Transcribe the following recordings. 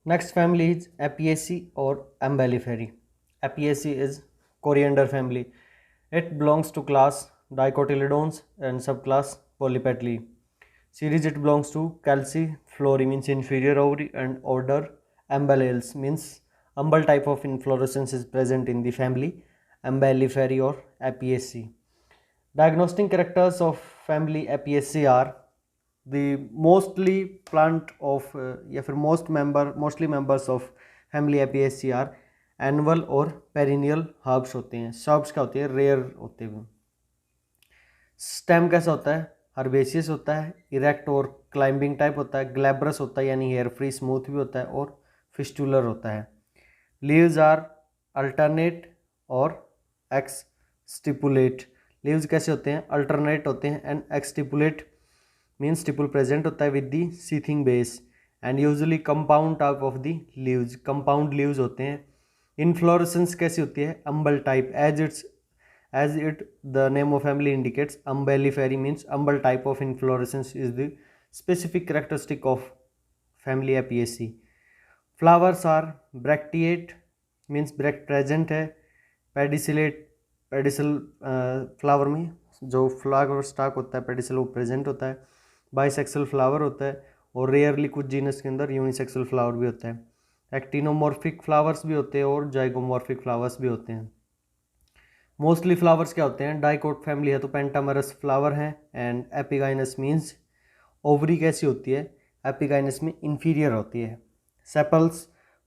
Next family is Apiaceae or Umbelliferae. Apiaceae is coriander family. It belongs to class Dicotyledons and subclass Polypetalii. Series it belongs to Calciflorae means inferior ovary and order Umbellales means umbel type of inflorescence is present in the family Umbelliferae or Apiaceae. Diagnostic characters of family Apiaceae are the mostly plant of या फिर mostly members of family Apiaceae are annual और perennial herbs होते हैं. Shrubs क्या होते हैं? Rare होते हैं. स्टेम कैसा होता है? हर्बेसियस होता है, इरेक्ट और क्लाइंबिंग टाइप होता है, ग्लैब्रस होता है यानी हेयर फ्री स्मूथ भी होता है और फिस्टुलर होता है. लीव्स आर अल्टरनेट और एक्स स्टिपुलेट. लीव्स कैसे होते हैं? अल्टरनेट होते हैं and x stipulate means stipule present होता है with the seething base and usually compound type of the leaves. Compound leaves होते हैं. इन्फ्लोरेसेंस कैसी होती है? अम्बल type. As it the name of family indicates, Umbelliferae means umbel type of inflorescence is the specific characteristic of family Apiaceae. Flowers are bracteate means bract present है. Pedicellate pedicel flower में जो flower stock होता है pedicel वो present होता है. Bisexual flower होता है और रेयरली कुछ जीनस के अंदर यूनिसेक्सुअल फ्लावर भी होता है. एक्टिनोमॉर्फिक फ्लावर्स भी होते हैं और जाइगोमॉर्फिक फ्लावर्स भी होते हैं. मोस्टली फ्लावर्स क्या होते हैं? डाइकोट फैमिली है तो पेंटामेरस फ्लावर हैं एंड एपिगाइनस मीन्स ओवरी कैसी होती है? एपिगाइनस में इंफीरियर होती है. सेपल्स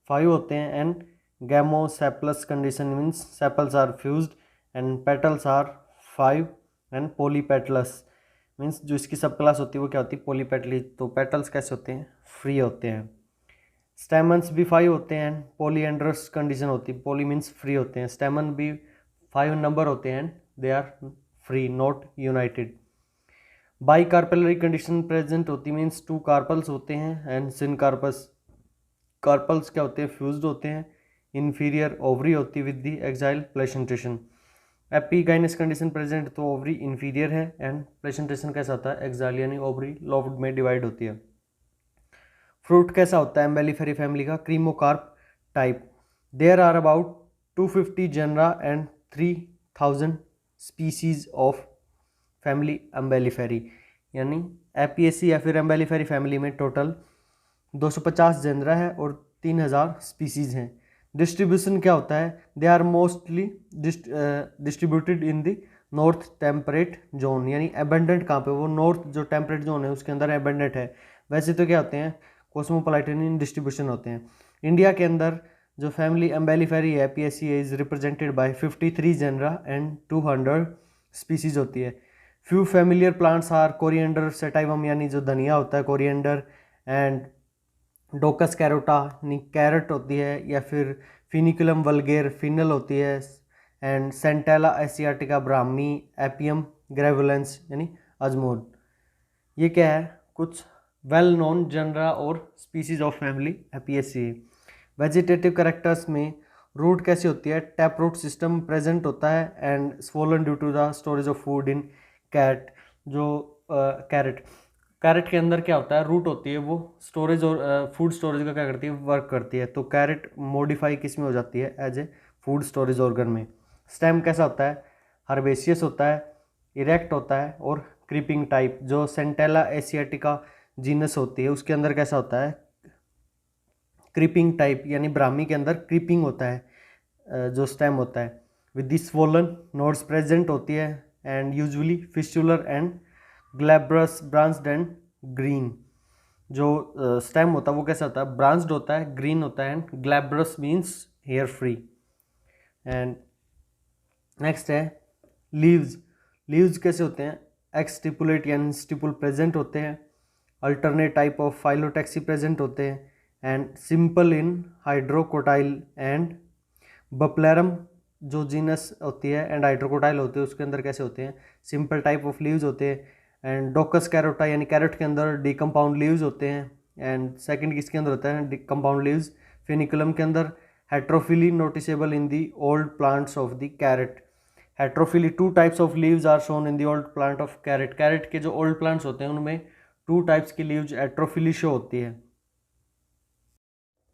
5 होते हैं and gamosepalous condition means sepals are fused and petals are 5 and polypetalous means जो इसकी सब क्लास होती है वो क्या होती है? पॉलीपेटली. तो पेटल्स कैसे होते हैं? फ्री होते हैं. स्टेमन्स भी 5 होते हैं एंड पॉलीएंड्रस कंडीशन होती है. पॉली मीन्स फ्री होते हैं. स्टेमन भी 5 नंबर होते हैं. They are free not united. Bicarpellary condition present होती मीन्स 2 कार्पल्स होते हैं एंड सिनकार्पस. कार्पल्स क्या होते हैं? फ्यूज्ड होते हैं. इन्फीरियर ओवरी होती है with the exile placentation. Epigynous condition present तो ओवरी इन्फीरियर है एंड प्लेसेंटेशन कैसा होता है? एक्साइल यानी ओवरी लोब्ड में डिवाइड होती है. फ्रूट कैसा होता है एम्बेलिफेरी फैमिली का? Cremocarp type. There are about 250 genera and 3000 species of family Umbelliferae. यानी एपिएसी या फिर एम्बेलिफेरी फैमिली में टोटल 250 जेनरा है और 3000 स्पीसीज हैं. डिस्ट्रीब्यूशन क्या होता है? They are mostly distributed in the north temperate zone. यानी एबेंडेंट कहाँ पे? वो नॉर्थ जो टेम्परेट जोन है उसके अंदर एबेंडेंट है. वैसे तो क्या होते हैं? कॉस्मोपोलिटन इन डिस्ट्रीब्यूशन होते हैं. इंडिया के अंदर जो फैमिली एम्बेलिफेरी है Apiaceae is represented by 53 genera and 200 species होती है. Few familiar plants are coriander sativum यानी जो धनिया होता है कोरिएंडर एंड डोकस कैरोटा यानी कैरेट होती है या फिर फिनिकुलम वल्गेर फिनल होती है एंड सेंटेला एशियाटिका ब्राह्मी एपियम ग्रेवुलेंस यानी अजमोद. ये क्या है? कुछ वेल नोन जनरा और species of family Apiaceae. Vegetative characters में रूट कैसी होती है? टैप रूट सिस्टम प्रेजेंट होता है and swollen due to the storage of food in carrot. जो कैरेट के अंदर क्या होता है? रूट होती है वो स्टोरेज और फूड स्टोरेज का क्या करती है? वर्क करती है. तो कैरेट मॉडिफाई किस में हो जाती है? As a food storage organ में. स्टेम कैसा होता है? हर्बेसियस होता है, इरेक्ट होता है और क्रीपिंग टाइप. जो सेंटेला एशियाटिका जीनस होती है उसके अंदर कैसा होता है? क्रीपिंग टाइप यानी ब्राह्मी के अंदर क्रीपिंग होता है जो स्टेम होता है with the swollen nodes present होती है and usually fistular and glabrous branched and green. जो स्टेम होता है वो कैसा होता है? ब्रांच्ड होता है, ग्रीन होता है and glabrous means hair free. And next है लीव्स. लीव्स कैसे होते हैं? एक्सटिपुलेट यानी स्टिपुल प्रेजेंट होते हैं. Alternate type of phyllotaxy present होते हैं and simple in Hydrocotyle and Bupleurum जो जीनस होती है एंड हाइड्रोकोटाइल होते हैं उसके अंदर कैसे होते हैं? सिंपल टाइप ऑफ लीव्स होते हैं. एंड डोकस कैरोटा यानी कैरेट के अंदर डीकम्पाउंड लीव्स होते हैं एंड सेकंड किसके अंदर होता है? डीकम्पाउंड लीव्स. फिनिकुलम के अंदर heterophylly noticeable in the old plants of the carrot. Heterophylly, 2 types of leaves are shown in the old plant of carrot. Carrot के जो ओल्ड प्लांट्स होते हैं उनमें 2 टाइप्स की लीव्स हेट्रोफिली शो होती है।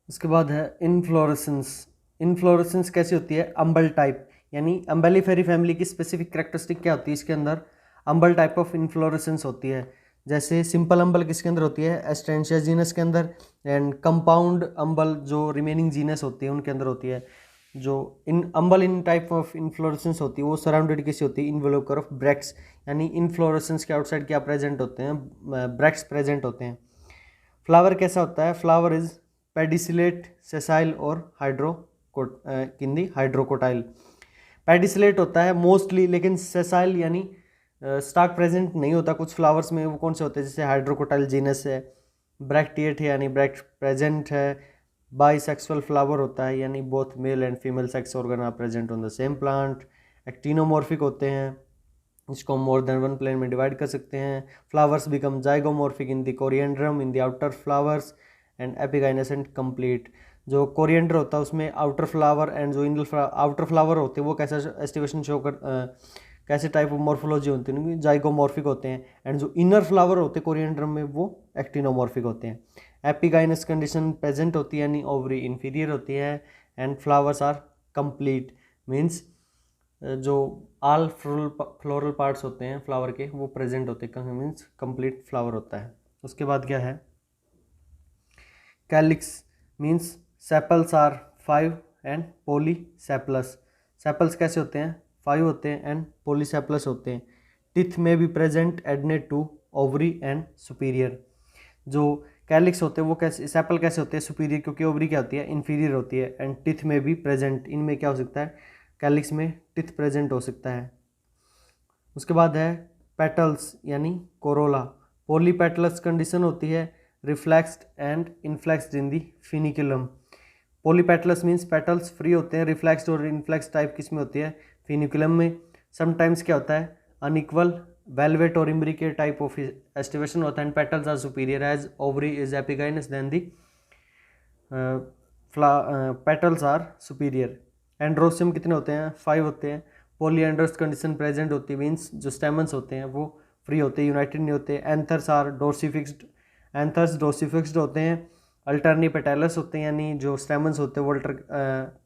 उसके बाद है इनफ्लोरेसेंस। इनफ्लोरेसेंस कैसी होती है? अम्बल टाइप, यानी अम्बेलिफेरी फैमिली की स्पेसिफिक कैरेक्टरिस्टिक क्या होती है? इसके अंदर अम्बल टाइप ऑफ इनफ्लोरेसेंस होती है। जैसे सिंपल अम्बल किसके अंदर होती है? एस्ट्रेंशिया जीनस के अंदर, एंड कंपाउंड अम्बल जो रिमेनिंग जीनस होती है उनके अंदर होती है। जो इन अम्बल इन टाइप ऑफ इनफ्लोरेसेंस होती है वो सराउंडेड किसी होती है? इन्वेलोपर ऑफ ब्रैक्ट्स, यानी इनफ्लोरेसेंस के आउटसाइड क्या प्रेजेंट होते हैं? ब्रैक्ट्स प्रेजेंट होते हैं। फ्लावर कैसा होता है? फ्लावर इज पेडिसिलेट, सेसाइल और हाइड्रोकोटाइल। पेडिसिलेट होता है मोस्टली, लेकिन सेसाइल यानी स्टाक प्रेजेंट नहीं होता कुछ फ्लावर्स में। वो कौन से होते हैं? जैसे हाइड्रोकोटाइल जीनस है। ब्रैक्टिएट है यानी ब्रैक्ट प्रेजेंट है। बाइसेक्सुअल फ्लावर होता है, यानी both male and female sex organ are present on the same plant. Actinomorphic होते हैं, इसको मोर देन वन प्लेन में डिवाइड कर सकते हैं। Flowers become zygomorphic in the Coriandrum in the outer flowers and epigynescent complete. जो coriander होता है उसमें आउटर फ्लावर एंड जो इनर आउटर फ्लावर होते हैं वो कैसा एस्टिवेशन शो कर कैसे टाइप ऑफ मॉर्फोलॉजी होती है उनकी? जाइगोमॉर्फिक होते हैं। एंड जो इनर फ्लावर होते हैं कोरिएंड्रम में वो एक्टिनोमॉर्फिक होते हैं। एपिगाइनस कंडीशन प्रेजेंट होती है, यानी ओवरी इंफीरियर होती है। And flowers are complete, means जो ऑल फ्लोरल पार्ट्स होते हैं फ्लावर के वो प्रेजेंट होते हैं, मीन्स कंप्लीट फ्लावर होता है। उसके बाद क्या है? Calyx means sepals are 5 and polysepalous. Sepals कैसे होते हैं? 5 होते हैं एंड पॉलीसेपलस होते हैं। टिथ में भी present adnate to ovary and superior. जो कैलिक्स होते हैं वो कैसे, सेपल कैसे होते हैं? सुपीरियर, क्योंकि ओवरी क्या होती है? इन्फीरियर होती है। एंड टिथ में भी प्रेजेंट, इनमें क्या हो सकता है? कैलिक्स में टिथ प्रेजेंट हो सकता है। उसके बाद है पेटल्स यानी कोरोला। पॉलीपेटलस कंडीशन होती है, reflexed and inflexed in the Foeniculum. Polypetalous means petals free होते हैं, रिफ्लेक्स्ड और इनफ्लेक्स टाइप किस में होती है? फिनिकुलम में। समटाइम्स क्या होता है? अनइक्वल वेलवेट और इम्ब्रिकेट टाइप ऑफ एस्टिवेशन होता है। And petals are superior as ovary is epigynous then the petals are superior. Androecium कितने होते हैं? 5 होते हैं। पॉलीएंड्रस कंडीशन प्रेजेंट होती है, मीन्स जो स्टेमन्स होते हैं वो फ्री होते हैं, यूनाइटेड नहीं होते। एंथर्स आर डोर्सिफिक्स्ड, एंथर्स डोर्सिफिक्स्ड होते हैं। अल्टरनी पेटलस होते हैं, यानी जो स्टेमन्स होते हैं वो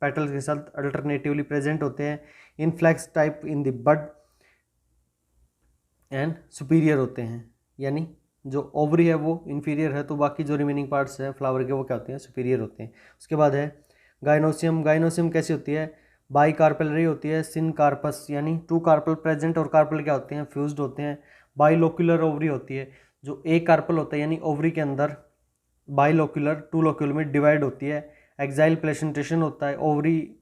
पेटल्स के साथ अल्टरनेटिवली प्रेजेंट होते हैं। Inflex type in the bud and superior होते हैं, यानी जो ओवरी है वो इन्फीरियर है, तो बाकी जो रिमेनिंग पार्ट्स हैं फ्लावर के वो क्या होते हैं? सुपीरियर होते हैं। उसके बाद है गाइनोसियम। गाइनोसियम कैसी होती है? बाई कार्पेलरी होती है, सिन कार्पस, यानी 2 कार्पल प्रेजेंट और कार्पल क्या होते हैं? फ्यूज्ड होते हैं। बाइलोक्यूलर ओवरी होती है, जो एक कार्पल होता है यानी ओवरी के अंदर बाइलोक्यूलर 2 लोक्यूल में डिवाइड होती है। एक्साइल प्लेसेंटेशन होता है। ओवरी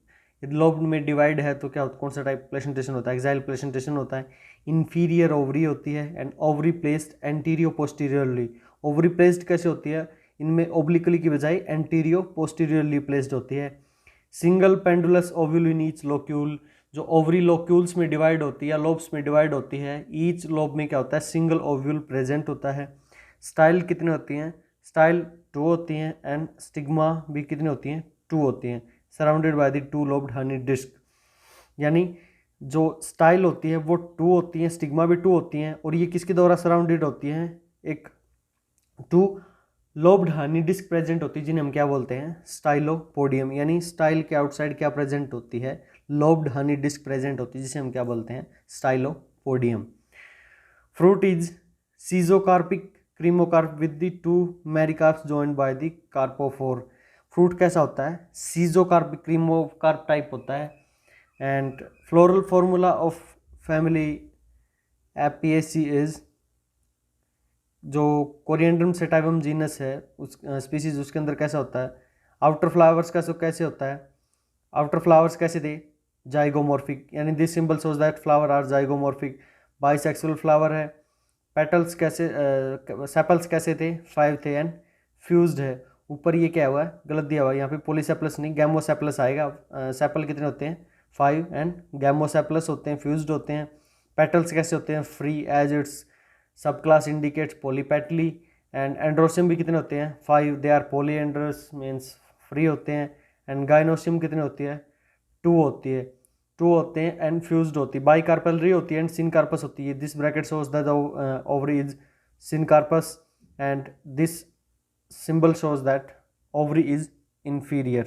लोब में डिवाइड है तो क्या होता है? कौन सा टाइप प्लेसेंटेशन होता है? एक्साइल प्लेसेंटेशन होता है। इंफीरियर ओवरी होती है and ovary placed antero posteriorly. Ovary placed कैसे होती है? इनमें ओब्लिकली की बजाय एंटीरियो पोस्टीरियरली प्लेस्ड होती है। Single pendulous ovule in each locule. जो ओवरी लोक्यूल्स में डिवाइड होती है, लोब्स में डिवाइड होती है, ईच लोब में क्या होता है? सिंगल ओव्यूल प्रेजेंट होता है। स्टाइल कितने होती हैं? स्टाइल 2 होती हैं एंड स्टिग्मा भी कितनी होती हैं? 2 होती हैं। Surrounded by the 2 lobed honey disc, यानी जो स्टाइल होती है वो 2 होती हैं, स्टिग्मा भी 2 होती हैं, और ये किसके द्वारा सराउंडेड होती हैं? एक 2 लोब्ड हनी डिस्क प्रेजेंट होती है, जिन्हें हम क्या बोलते हैं? स्टाइलोपोडियम। यानी स्टाइल के आउटसाइड क्या प्रेजेंट होती है? लोब्ड हनी डिस्क प्रेजेंट होती है, जिसे हम क्या बोलते हैं? Stylopodium. Fruit is schizocarpic cremocarp with the 2 mericarps joined by the carpophore. Fruit कैसा होता है? सीजोकार्पिक क्रीमोकार्प टाइप होता है। And floral formula of family Apiaceae is, जो कोरिएंड्रम सेटाइवम जीनस है उस स्पीसीज, उसके अंदर कैसा होता है? आउटर फ्लावर्स का कैसे होता है? आउटर फ्लावर्स कैसे थे? जाइगोमॉर्फिक, यानी this symbol shows that flower are zygomorphic. Bisexual flower है। पेटल्स कैसे, सेपल्स कैसे थे? 5 थे एंड फ्यूज्ड है। ऊपर ये क्या हुआ है? गलत दिया हुआ है, यहाँ पे पॉलीसेपलस नहीं गैमोसेपलस आएगा। सेपल कितने होते हैं? 5 एंड गैमोसेपलस होते हैं, फ्यूज्ड होते हैं। पेटल्स कैसे होते हैं? Free as its subclass indicates polypetaly. And androecium भी कितने होते हैं? 5, they are polyandrous means free होते हैं। एंड गाइनोसियम कितने होती है? 2 होती है। टू होते हैं एंड फ्यूज्ड होती है, बाइकार्पेलरी होती है एंड सिनकार्पस होती है. This bracket shows that the ovary is syncarpous and this symbol shows that ovary is inferior.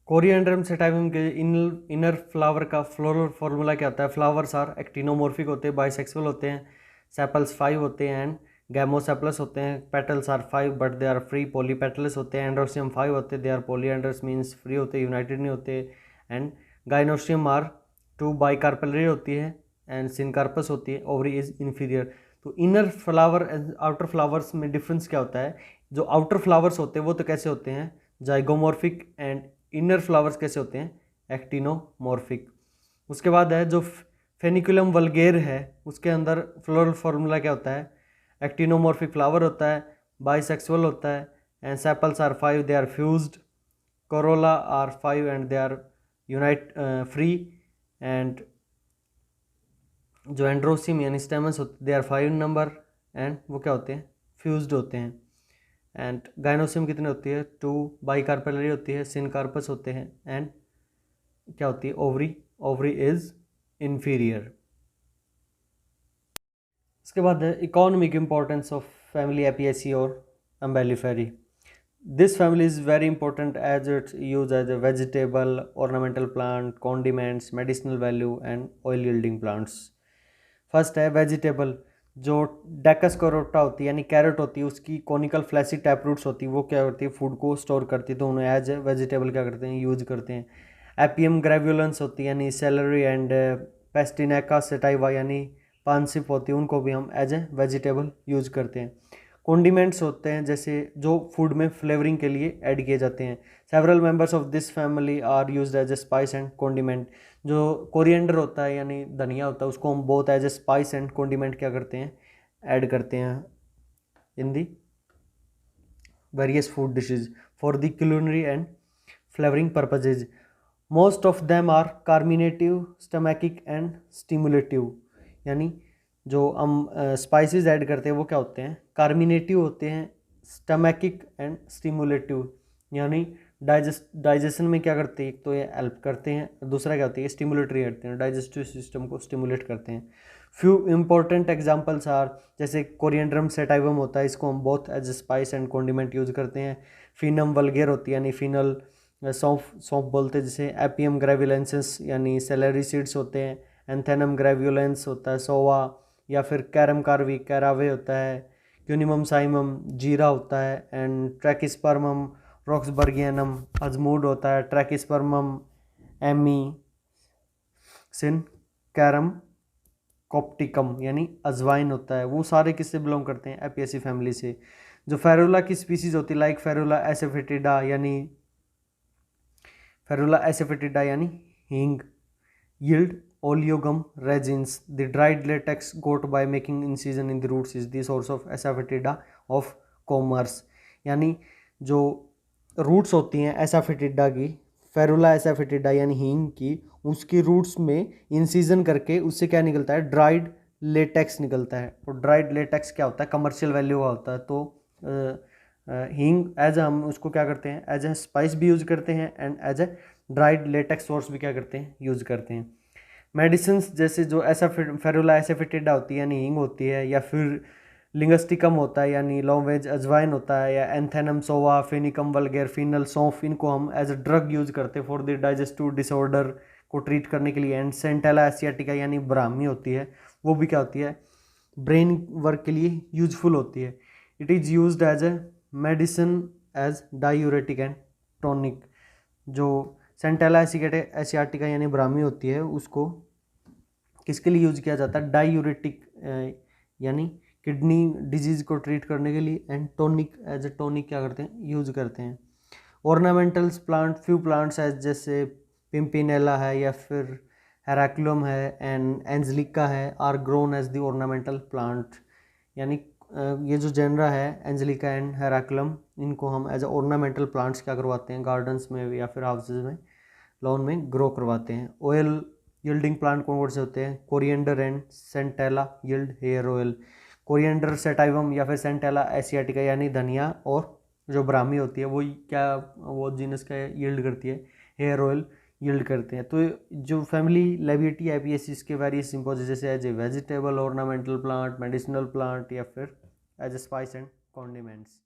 Coriandrum sativum के इनर फ्लावर का फ्लोरल फॉर्मूला क्या होता है? फ्लावर्स आर एक्टिनोमॉर्फिक होते हैं, बाइसेक्सुअल होते हैं, सेपल्स 5 होते हैं एंड गैमोसेपलस होते हैं. Petals are 5 but they are free, polypetalous होते हैं. एंड्रोसियम 5 होते हैं, they are polyandrous means free होते हैं, यूनाइटेड नहीं होते. एंड गाइनोस्टियम आर 2 बाइकार्पेलरी होती है एंड सिनकार्पस होती है. Ovary is inferior. तो inner flower and outer flowers में डिफरेंस क्या होता है? जो आउटर फ्लावर्स होते हैं वो तो कैसे होते हैं? जाइगोमॉर्फिक. एंड इनर फ्लावर्स कैसे होते हैं? एक्टिनोमॉर्फिक. उसके बाद है जो फेनिकुलम वल्गेर है, उसके अंदर फ्लोरल फॉर्मूला क्या होता है? एक्टिनोमॉर्फिक फ्लावर होता है, बाइसेक्सुअल होता है and sepals are 5, they are fused. Corolla are 5 and they are unite free. And जो एंड्रोसियम यानी स्टेमन्स होते they are 5 in number and वो क्या होते हैं? फ्यूज्ड होते हैं. एंड गाइनोसियम कितनी होती है? 2 बाइकार्पेलरी होती है, सिनकार्पस होते हैं एंड क्या होती है? ओवरी. Ovary is inferior. इसके बाद है इकोनॉमिक इम्पोर्टेंस ऑफ फैमिली एपियेसी और Umbelliferae. This family is very important as it's used as a vegetable, ornamental plant, condiments, medicinal value and oil yielding plants. First है vegetable. जो डेकस करोटा होती है यानी carrot होती है, उसकी कॉनिकल फ्लैसी टैप रूट्स होती है, वो क्या करती है? फूड को स्टोर करती है, तो उन्हें एज ए वेजिटेबल क्या करते हैं? यूज करते हैं. एपियम ग्रेव्युलेंस होती है यानी सेलरी एंड पेस्टिनेका सेटाइवा यानी पानसिप होती है, उनको भी हम एज ए वेजिटेबल यूज करते हैं. कॉन्डिमेंट्स होते हैं जैसे जो फूड में फ्लेवरिंग के लिए ऐड किए जाते हैं. Several members of this family are used as a spice and condiment. जो कोरिएंडर होता है यानी धनिया होता है, उसको हम both as a spice and condiment क्या करते हैं? ऐड करते हैं in the various food dishes for the culinary and flavouring purposes. Most of them are carminative, stomachic and stimulative. यानी जो हम स्पाइसेस ऐड करते हैं वो क्या होते हैं? कार्मिनेटिव होते हैं, स्टमैकिक एंड स्टिमुलेटिव. यानी डाइजेशन में क्या करते हैं? एक तो ये हेल्प करते हैं, दूसरा क्या होती है? स्टिमुलेटरी करते हैं, डाइजेस्टिव सिस्टम को स्टिमुलेट करते हैं. फ्यू इंपॉर्टेंट एग्जांपल्स आर जैसे कोरिएंड्रम सेटाइवम होता है, इसको हम both as a spice and condiment use करते हैं. फिनम वल्गेर होती है यानी फिनल सौंफ सौंफ बोलते हैं जिसे. एपियम ग्रेविलेंसेस यानी सेलेरी सीड्स होते हैं. एंथेनम ग्रेव्युलेंस होता है सोवा, या फिर कैरम कार्वी कैरावे होता है. क्यूनिमम साइमम जीरा होता है. एंड ट्रैकिस्पर्मम रॉक्सबर्गियनम अजमूड होता है. ट्रैकिस्पर्मम एमी सिन कैरम कॉप्टिकम यानी अजवाइन होता है. वो सारे किससे बिलोंग करते हैं? एपियेसी फैमिली से. जो फेरुला की स्पीसीज होती है लाइक फेरुला एसेफेटिडा यानी हींग, yield oleogum resins. The dried latex got by making incision in the roots is the source of Asafoetida of commerce. यानी जो रूट्स होती हैं एसाफेटिडा की, फेरुला एसाफेटिडा यानी हींग की, उसकी रूट्स में इंसीजन करके उससे क्या निकलता है? ड्राइड लेटेक्स निकलता है. और ड्राइड लेटेक्स क्या होता है? कमर्शियल वैल्यू का होता है. तो हींग एज हम उसको क्या करते हैं? एज ए स्पाइस भी यूज करते हैं and as a dried latex source भी क्या करते हैं? यूज करते हैं. मेडिसिन जैसे जो फेरुला एसाफेटिडा होती है यानी हींग होती है, या फिर लिंगस्टिकम होता है यानी लॉन्गवेज अजवाइन होता है, या एंथेनम सोवा, फेनिकम वल्गेर, फिनल सौंफ, इनको हम एज अ ड्रग यूज करते हैं फॉर द डाइजेस्टिव डिसऑर्डर को ट्रीट करने के लिए. एंड सेंटेला एसियाटिका यानी ब्राह्मी होती है, वो भी क्या होती है? ब्रेन वर्क के लिए यूजफुल होती है. It is used as a medicine as diuretic and tonic. जो सेंटेला एसियाटिका यानी ब्राह्मी होती है, उसको किसके लिए यूज किया जाता है? डायूरेटिक यानी किडनी डिजीज को ट्रीट करने के लिए. And tonic as a tonic क्या करते हैं? यूज करते हैं. Ornamentals plant, few plants as जैसे पिम्पिनेला है या फिर हेराक्लुम है एंड एंजलिका है, are grown as the ornamental plant. यानी ये जो जेनरा है एंजलिका एंड हेराक्लम, इनको हम एज ए ऑर्नामेंटल प्लांट्स क्या करवाते हैं? गार्डन्स में या फिर हाउसेज में, लॉन में ग्रो करवाते हैं. ऑयल यील्डिंग प्लांट कौन कौन से होते हैं? Coriander and Centella yield hair oil. Coriander sativum या फिर सेंटेला एसियाटिका यानी धनिया और जो ब्राह्मी होती है वो क्या वो जीनस का यील्ड करती है, हेयर ऑयल यील्ड करते हैं। तो जो फैमिली लेविएटी एपियेसीज के वेरियस सिंपोज जैसे as a vegetable, ornamental plant, medicinal plant या फिर as a spice and condiments.